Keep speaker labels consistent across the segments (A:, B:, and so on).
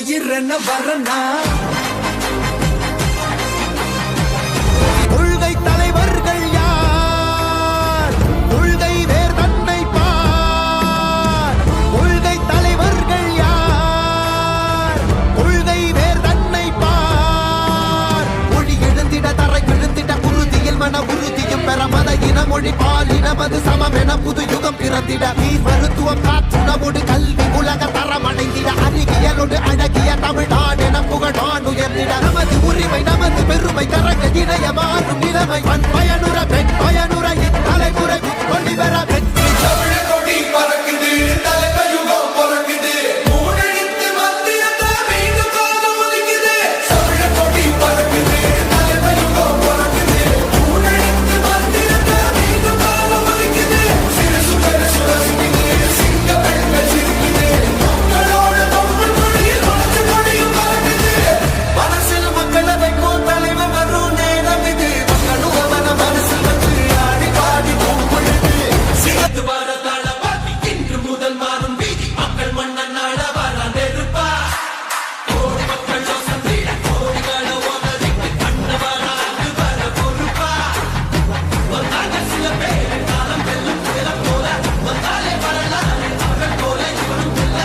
A: உயிர் என்ன வரனா
B: கொள்கை தலைவர்கள் யார்? கொள்கை வேர் தன்னை பார். கொள்கை தலைவர்கள் யார்? கொள்கை வேர் தன்னை பார். மொழி எழுந்திட தரை விழுந்திட உறுதியில் மன உறுதியும் பெற மத இன மொழி பாலினமது சமம் என புது யுகம் பிறந்திட நீர் மருத்துவம் காற்றுணவோடு கல்வி உலக தரம் அடைந்திட அறிவியலோடு அழகிய தமிழ்நாடு என புகழான் உயர்ந்திட நமது உரிமை நமது பெருமை கரங்க இணைய மாறும் நிலைமை பண் பயனுற பெண் பயனுற இத்தலைமுறை கொண்டு வர வெற்றி
C: கொடி பறக்குது தலைமையுகம் பிறக்குது மூடெடுத்து மத்தியத்தை மீண்டும் காலம் ஒதுக்குது தமிழ கொடி பறக்குது தலைமையுகம் பிறக்குது மூடெடுத்து மத்தியத்தை மீண்டும் காலம் ஒதுக்குது சிறு சுடர சுரசுக்குது சிங்க பெண்கள் சிரிக்குது மக்களோட தமிழ் மொழியில் உணர்ச்சி கொடியும் பறக்குது மனசில் மக்களை வைக்கும் தலைவர் வரும் நேரம் இது மக்களும் அவன மனசில் வந்து ஆடி பாடி பொழுது சிகத்து வர தளபதி இன்று முதல் மாறும் வீதி மக்கள் மன்னன் நாட வர நெருப்பா கோடி மக்கள் யோசந்திட கோடிகள ஓதறிக்கு கண்ணவராது வர பொறுப்பா வந்தாங்க சில பேர் காலம் வெல்லும் புயல போல வந்தாலே வரலாறு அவர்கள் போல இவனும் இல்ல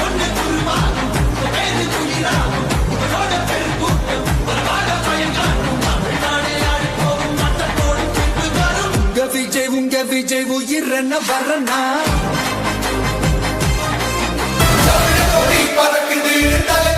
C: ஒன்று குருவாகும் பேரு குயிராகும் இவரோட பெருங்கூட்டம் வரவாக பயங்காட்டும் தமிழ்நாடே ஆடி போகும் மற்றத்தோடு திருப்பி வரும்
A: உங்க விஜய் உயிர் என்ன வரனா
C: தமிழ கொடி பறக்குது தலை